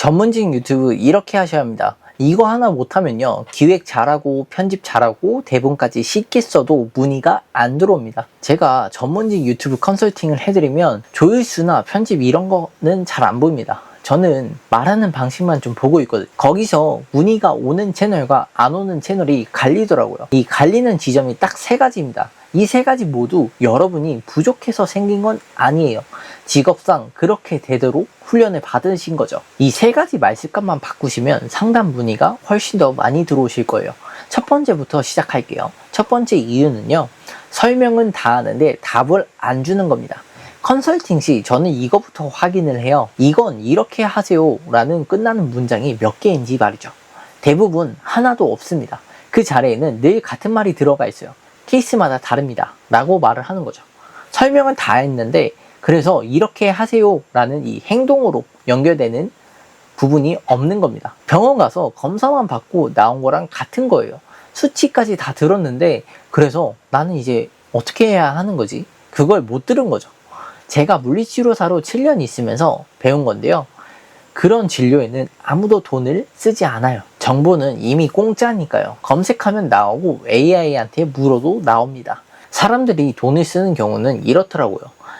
전문직 유튜브 이렇게 하셔야 합니다. 이거 하나 못하면요, 기획 잘하고 편집 잘하고 대본까지 쉽게 써도 문의가 안 들어옵니다. 제가 전문직 유튜브 컨설팅을 해드리면 조회수나 편집 이런 거는 잘 안 보입니다. 저는 말하는 방식만 좀 보고 있거든요. 거기서 문의가 오는 채널과 안 오는 채널이 갈리더라고요. 이 갈리는 지점이 딱 세 가지입니다. 이 세 가지 모두 여러분이 부족해서 생긴 건 아니에요. 직업상 그렇게 되도록 훈련을 받으신 거죠. 이 세 가지 말씀값만 바꾸시면 상담 문의가 훨씬 더 많이 들어오실 거예요. 첫 번째부터 시작할게요. 첫 번째 이유는요, 설명은 다 하는데 답을 안 주는 겁니다. 컨설팅 시 저는 이거부터 확인을 해요. 이건 이렇게 하세요 라는 끝나는 문장이 몇 개인지 말이죠. 대부분 하나도 없습니다. 그 자리에는 늘 같은 말이 들어가 있어요. 케이스마다 다릅니다 라고 말을 하는 거죠. 설명은 다 했는데 그래서 이렇게 하세요 라는 이 행동으로 연결되는 부분이 없는 겁니다. 병원 가서 검사만 받고 나온 거랑 같은 거예요. 수치까지 다 들었는데 그래서 나는 이제 어떻게 해야 하는 거지? 그걸 못 들은 거죠. 제가 물리치료사로 7년 있으면서 배운 건데요, 그런 진료에는 아무도 돈을 쓰지 않아요. 정보는 이미 공짜니까요. 검색하면 나오고 AI한테 물어도 나옵니다. 사람들이 돈을 쓰는 경우는 이렇더라고요.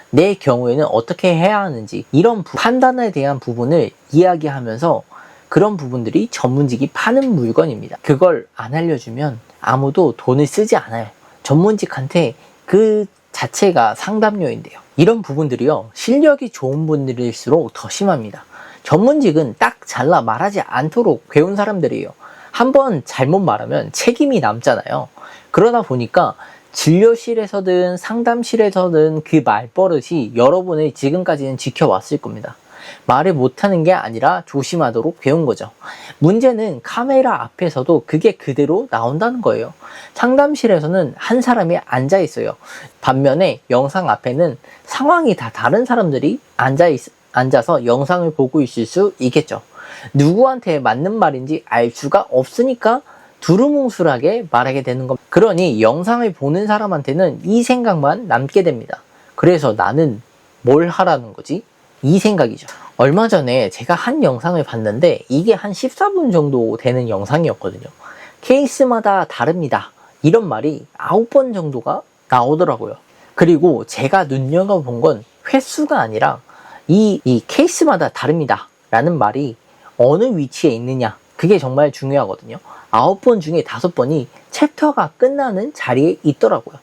내 경우에는 어떻게 해야 하는지 이런 판단에 대한 부분을 이야기하면서 그런 부분들이 전문직이 파는 물건입니다. 그걸 안 알려주면 아무도 돈을 쓰지 않아요. 전문직한테 그 자체가 상담료인데요. 이런 부분들이요, 실력이 좋은 분들일수록 더 심합니다. 전문직은 딱 잘라 말하지 않도록 배운 사람들이에요. 한번 잘못 말하면 책임이 남잖아요. 그러다 보니까 진료실에서든 상담실에서든 그 말버릇이 여러분이 지금까지는 지켜왔을 겁니다. 말을 못하는 게 아니라 조심하도록 배운 거죠. 문제는 카메라 앞에서도 그게 그대로 나온다는 거예요. 상담실에서는 한 사람이 앉아 있어요. 반면에 영상 앞에는 상황이 다 다른 사람들이 앉아서 영상을 보고 있을 수 있겠죠. 누구한테 맞는 말인지 알 수가 없으니까 두루뭉술하게 말하게 되는 겁니다. 그러니 영상을 보는 사람한테는 이 생각만 남게 됩니다. 그래서 나는 뭘 하라는 거지? 이 생각이죠. 얼마 전에 제가 한 영상을 봤는데 이게 한 14분 정도 되는 영상이었거든요. 케이스마다 다릅니다 이런 말이 9번 정도가 나오더라고요. 그리고 제가 눈여겨본 건 횟수가 아니라 이 케이스마다 다릅니다 라는 말이 어느 위치에 있느냐, 그게 정말 중요하거든요. 9번 중에 5번이 챕터가 끝나는 자리에 있더라고요.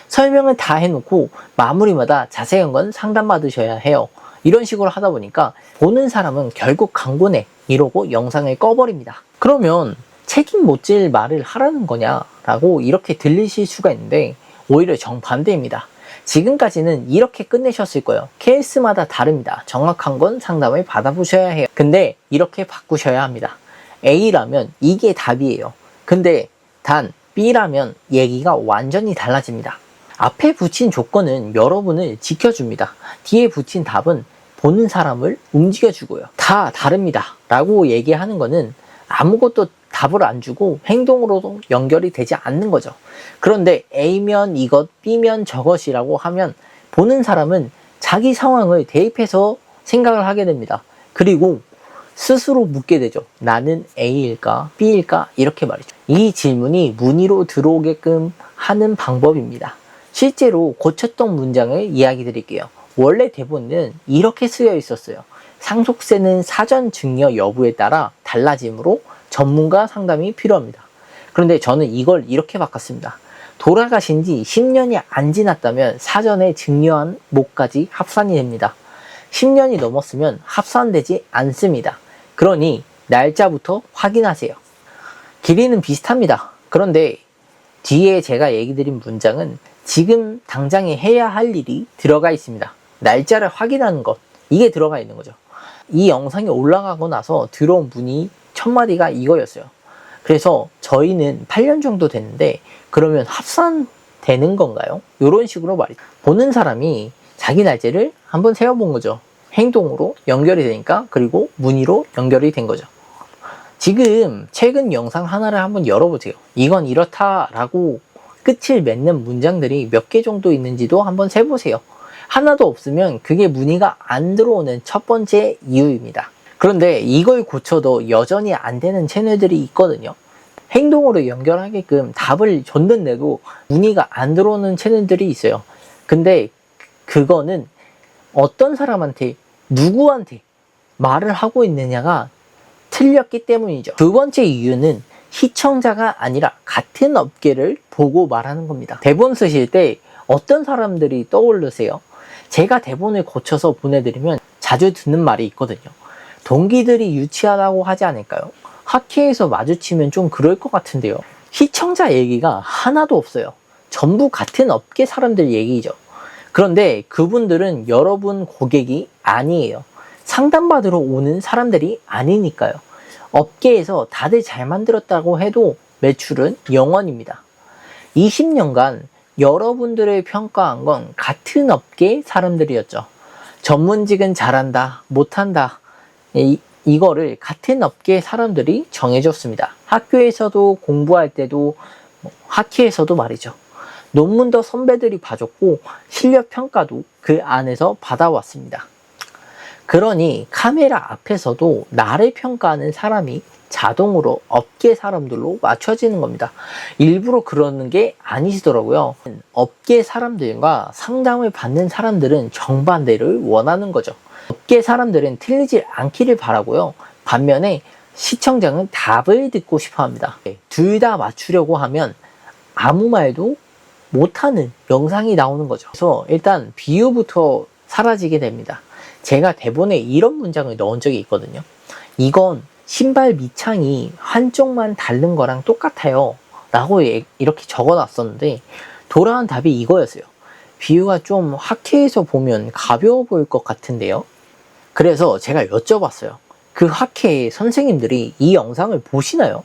설명을 다 해놓고 마무리마다 자세한 건 상담받으셔야 해요. 이런 식으로 하다 보니까 보는 사람은 결국 강고네 이러고 영상을 꺼버립니다. 그러면 책임 못 질 말을 하라는 거냐 라고 이렇게 들리실 수가 있는데 오히려 정반대입니다. 지금까지는 이렇게 끝내셨을 거예요. 케이스마다 다릅니다. 정확한 건 상담을 받아보셔야 해요. 근데 이렇게 바꾸셔야 합니다. A라면 이게 답이에요. 근데 단 B라면 얘기가 완전히 달라집니다. 앞에 붙인 조건은 여러분을 지켜줍니다. 뒤에 붙인 답은 보는 사람을 움직여주고요. 다 다릅니다 라고 얘기하는 거는 아무것도 답을 안 주고 행동으로도 연결이 되지 않는 거죠. 그런데 A면 이것, B면 저것이라고 하면 보는 사람은 자기 상황을 대입해서 생각을 하게 됩니다. 그리고 스스로 묻게 되죠. 나는 A일까 B일까 이렇게 말이죠. 이 질문이 문의로 들어오게끔 하는 방법입니다. 실제로 고쳤던 문장을 이야기 드릴게요. 원래 대본은 이렇게 쓰여 있었어요. 상속세는 사전 증여 여부에 따라 달라지므로 전문가 상담이 필요합니다. 그런데 저는 이걸 이렇게 바꿨습니다. 돌아가신 지 10년이 안 지났다면 사전에 증여한 몫까지 합산이 됩니다. 10년이 넘었으면 합산되지 않습니다. 그러니 날짜부터 확인하세요. 길이는 비슷합니다. 그런데 뒤에 제가 얘기 드린 문장은 지금 당장에 해야 할 일이 들어가 있습니다. 날짜를 확인하는 것, 이게 들어가 있는 거죠. 이 영상이 올라가고 나서 들어온 문의 첫 마디가 이거였어요. 그래서 저희는 8년 정도 됐는데 그러면 합산되는 건가요? 이런 식으로 말이죠. 보는 사람이 자기 날짜를 한번 세워본 거죠. 행동으로 연결이 되니까, 그리고 문의로 연결이 된 거죠. 지금 최근 영상 하나를 한번 열어보세요. 이건 이렇다라고 끝을 맺는 문장들이 몇 개 정도 있는지도 한번 세보세요. 하나도 없으면 그게 문의가 안 들어오는 첫 번째 이유입니다. 그런데 이걸 고쳐도 여전히 안 되는 채널들이 있거든요. 행동으로 연결하게끔 답을 줬는데도 문의가 안 들어오는 채널들이 있어요. 근데 그거는 어떤 사람한테, 누구한테 말을 하고 있느냐가 틀렸기 때문이죠. 두 번째 이유는 시청자가 아니라 같은 업계를 보고 말하는 겁니다. 대본 쓰실 때 어떤 사람들이 떠오르세요? 제가 대본을 고쳐서 보내드리면 자주 듣는 말이 있거든요. 동기들이 유치하다고 하지 않을까요? 학회에서 마주치면 좀 그럴 것 같은데요. 시청자 얘기가 하나도 없어요. 전부 같은 업계 사람들 얘기죠. 그런데 그분들은 여러분 고객이 아니에요. 상담받으러 오는 사람들이 아니니까요. 업계에서 다들 잘 만들었다고 해도 매출은 0원입니다. 20년간 여러분들을 평가한 건 같은 업계 사람들이었죠. 전문직은 잘한다, 못한다. 이거를 같은 업계 사람들이 정해줬습니다. 학교에서도 공부할 때도 학회에서도 말이죠. 논문도 선배들이 봐줬고 실력 평가도 그 안에서 받아왔습니다. 그러니 카메라 앞에서도 나를 평가하는 사람이 자동으로 업계 사람들로 맞춰지는 겁니다. 일부러 그러는 게 아니시더라고요. 업계 사람들과 상담을 받는 사람들은 정반대를 원하는 거죠. 업계 사람들은 틀리지 않기를 바라고요. 반면에 시청자는 답을 듣고 싶어 합니다. 둘 다 맞추려고 하면 아무 말도 못하는 영상이 나오는 거죠. 그래서 일단 비유부터 사라지게 됩니다. 제가 대본에 이런 문장을 넣은 적이 있거든요. 이건 신발 밑창이 한쪽만 다른 거랑 똑같아요 라고 이렇게 적어놨었는데 돌아온 답이 이거였어요. 비유가 좀 학회에서 보면 가벼워 보일 것 같은데요. 그래서 제가 여쭤봤어요. 그 학회의 선생님들이 이 영상을 보시나요?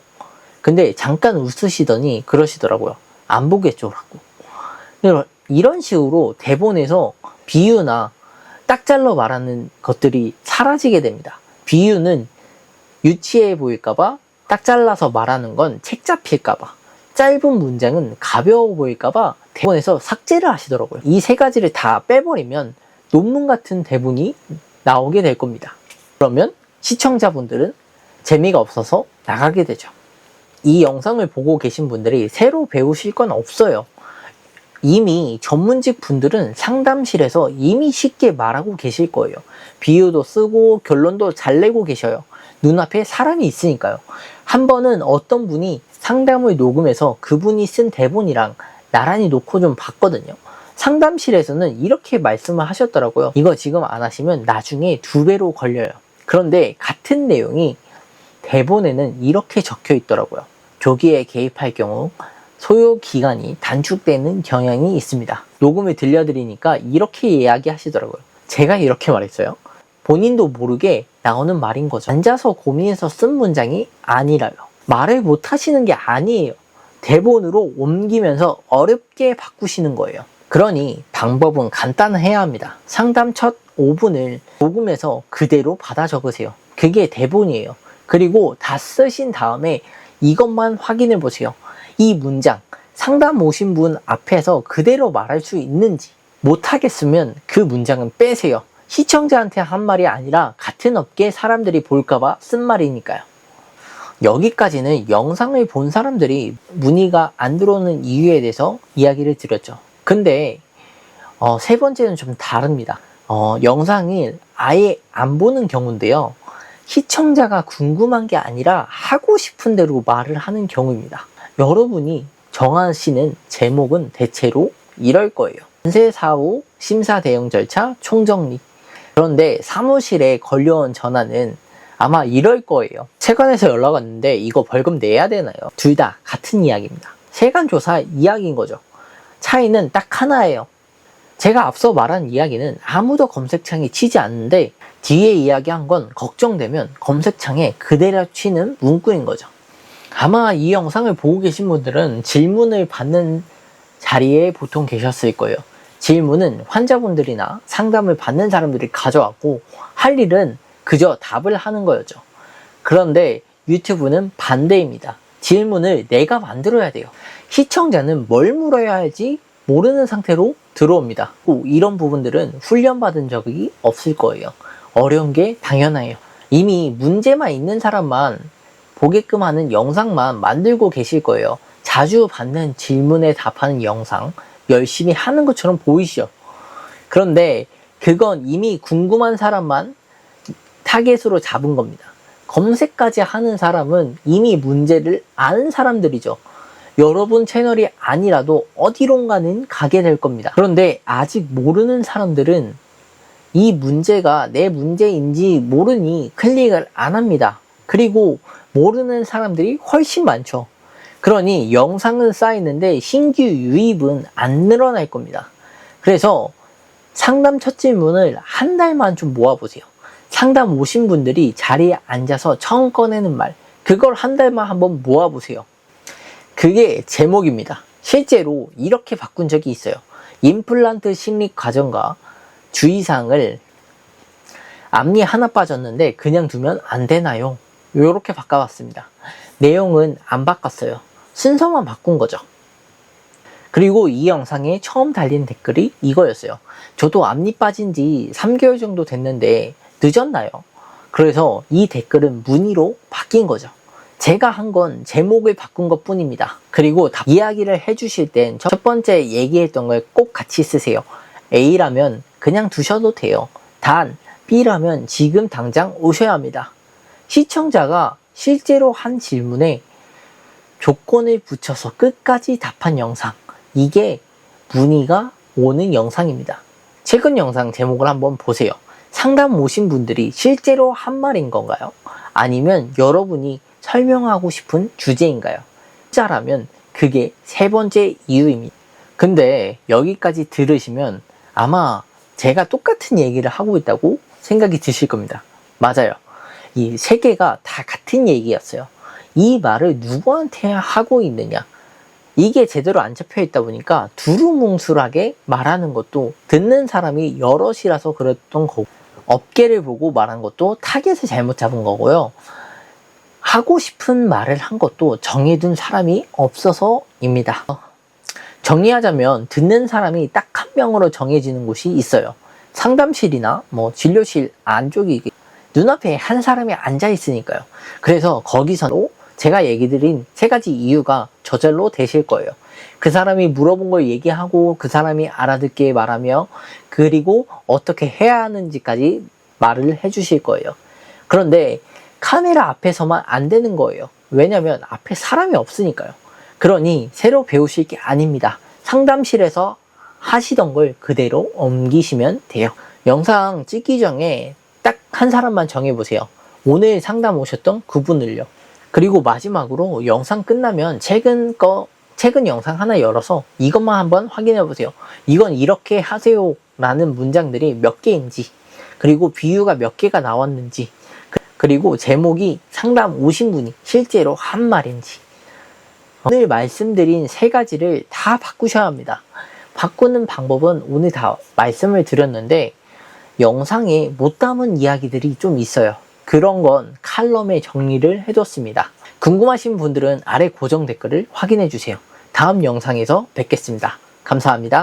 근데 잠깐 웃으시더니 그러시더라고요. 안 보겠죠 라고. 이런 식으로 대본에서 비유나 딱 잘라 말하는 것들이 사라지게 됩니다. 비유는 유치해 보일까봐, 딱 잘라서 말하는 건 책 잡힐까봐, 짧은 문장은 가벼워 보일까봐 대본에서 삭제를 하시더라고요. 이 세 가지를 다 빼버리면 논문 같은 대본이 나오게 될 겁니다. 그러면 시청자분들은 재미가 없어서 나가게 되죠. 이 영상을 보고 계신 분들이 새로 배우실 건 없어요. 이미 전문직 분들은 상담실에서 이미 쉽게 말하고 계실 거예요. 비유도 쓰고 결론도 잘 내고 계셔요. 눈앞에 사람이 있으니까요. 한 번은 어떤 분이 상담을 녹음해서 그분이 쓴 대본이랑 나란히 놓고 좀 봤거든요. 상담실에서는 이렇게 말씀을 하셨더라고요. 이거 지금 안 하시면 나중에 2배로 걸려요. 그런데 같은 내용이 대본에는 이렇게 적혀 있더라고요. 조기에 개입할 경우 소요 기간이 단축되는 경향이 있습니다. 녹음을 들려드리니까 이렇게 이야기하시더라고요. 제가 이렇게 말했어요. 본인도 모르게 나오는 말인 거죠. 앉아서 고민해서 쓴 문장이 아니라요. 말을 못 하시는 게 아니에요. 대본으로 옮기면서 어렵게 바꾸시는 거예요. 그러니 방법은 간단해야 합니다. 상담 첫 5분을 녹음해서 그대로 받아 적으세요. 그게 대본이에요. 그리고 다 쓰신 다음에 이것만 확인해 보세요. 이 문장, 상담 오신 분 앞에서 그대로 말할 수 있는지. 못하겠으면 그 문장은 빼세요. 시청자한테 한 말이 아니라 같은 업계 사람들이 볼까봐 쓴 말이니까요. 여기까지는 영상을 본 사람들이 문의가 안 들어오는 이유에 대해서 이야기를 드렸죠. 근데 세 번째는 좀 다릅니다. 영상을 아예 안 보는 경우인데요. 시청자가 궁금한 게 아니라 하고 싶은 대로 말을 하는 경우입니다. 여러분이 정하시는 제목은 대체로 이럴 거예요. 전세 사후 심사 대응 절차 총정리. 그런데 사무실에 걸려온 전화는 아마 이럴 거예요. 세관에서 연락 왔는데 이거 벌금 내야 되나요? 둘 다 같은 이야기입니다. 세관 조사 이야기인 거죠. 차이는 딱 하나예요. 제가 앞서 말한 이야기는 아무도 검색창에 치지 않는데 뒤에 이야기한 건 걱정되면 검색창에 그대로 치는 문구인 거죠. 아마 이 영상을 보고 계신 분들은 질문을 받는 자리에 보통 계셨을 거예요. 질문은 환자분들이나 상담을 받는 사람들이 가져왔고 할 일은 그저 답을 하는 거였죠. 그런데 유튜브는 반대입니다. 질문을 내가 만들어야 돼요. 시청자는 뭘 물어야 할지 모르는 상태로 들어옵니다. 이런 부분들은 훈련받은 적이 없을 거예요. 어려운 게 당연해요. 이미 문제만 있는 사람만 보게끔 하는 영상만 만들고 계실 거예요. 자주 받는 질문에 답하는 영상 열심히 하는 것처럼 보이시죠? 그런데 그건 이미 궁금한 사람만 타겟으로 잡은 겁니다. 검색까지 하는 사람은 이미 문제를 아는 사람들이죠. 여러분 채널이 아니라도 어디론가는 가게 될 겁니다. 그런데 아직 모르는 사람들은 이 문제가 내 문제인지 모르니 클릭을 안 합니다. 그리고 모르는 사람들이 훨씬 많죠. 그러니 영상은 쌓이는데 신규 유입은 안 늘어날 겁니다. 그래서 상담 첫 질문을 한 달만 좀 모아보세요. 상담 오신 분들이 자리에 앉아서 처음 꺼내는 말, 그걸 한 달만 한번 모아보세요. 그게 제목입니다. 실제로 이렇게 바꾼 적이 있어요. 임플란트 식립 과정과 주의사항을 앞니 하나 빠졌는데 그냥 두면 안 되나요? 이렇게 바꿔봤습니다. 내용은 안 바꿨어요. 순서만 바꾼 거죠. 그리고 이 영상에 처음 달린 댓글이 이거였어요. 저도 앞니 빠진 지 3개월 정도 됐는데 늦었나요? 그래서 이 댓글은 문의로 바뀐 거죠. 제가 한 건 제목을 바꾼 것 뿐입니다. 그리고 이야기를 해주실 땐 첫 번째 얘기했던 걸 꼭 같이 쓰세요. A라면 그냥 두셔도 돼요. 단 B라면 지금 당장 오셔야 합니다. 시청자가 실제로 한 질문에 조건을 붙여서 끝까지 답한 영상, 이게 문의가 오는 영상입니다. 최근 영상 제목을 한번 보세요. 상담 오신 분들이 실제로 한 말인 건가요? 아니면 여러분이 설명하고 싶은 주제인가요? 자라면 그게 세 번째 이유입니다. 근데 여기까지 들으시면 아마 제가 똑같은 얘기를 하고 있다고 생각이 드실 겁니다. 맞아요. 이 세 개가 다 같은 얘기였어요. 이 말을 누구한테 하고 있느냐, 이게 제대로 안 잡혀 있다 보니까 두루뭉술하게 말하는 것도 듣는 사람이 여럿이라서 그랬던 거고, 업계를 보고 말한 것도 타겟을 잘못 잡은 거고요. 하고 싶은 말을 한 것도 정해둔 사람이 없어서입니다. 정리하자면 듣는 사람이 딱 한 명으로 정해지는 곳이 있어요. 상담실이나 진료실 안쪽이 눈앞에 한 사람이 앉아 있으니까요. 그래서 거기서도 제가 얘기 드린 세 가지 이유가 저절로 되실 거예요. 그 사람이 물어본 걸 얘기하고 그 사람이 알아듣게 말하며 그리고 어떻게 해야 하는지까지 말을 해주실 거예요. 그런데 카메라 앞에서만 안 되는 거예요. 왜냐면 앞에 사람이 없으니까요. 그러니 새로 배우실 게 아닙니다. 상담실에서 하시던 걸 그대로 옮기시면 돼요. 영상 찍기 전에 딱 한 사람만 정해보세요. 오늘 상담 오셨던 그분을요. 그리고 마지막으로 영상 끝나면 최근 영상 하나 열어서 이것만 한번 확인해 보세요. 이건 이렇게 하세요 라는 문장들이 몇 개인지, 그리고 비유가 몇 개가 나왔는지, 그리고 제목이 상담 오신 분이 실제로 한 말인지. 오늘 말씀드린 세 가지를 다 바꾸셔야 합니다. 바꾸는 방법은 오늘 다 말씀을 드렸는데 영상에 못 담은 이야기들이 좀 있어요. 그런 건 칼럼에 정리를 해뒀습니다. 궁금하신 분들은 아래 고정 댓글을 확인해 주세요. 다음 영상에서 뵙겠습니다. 감사합니다.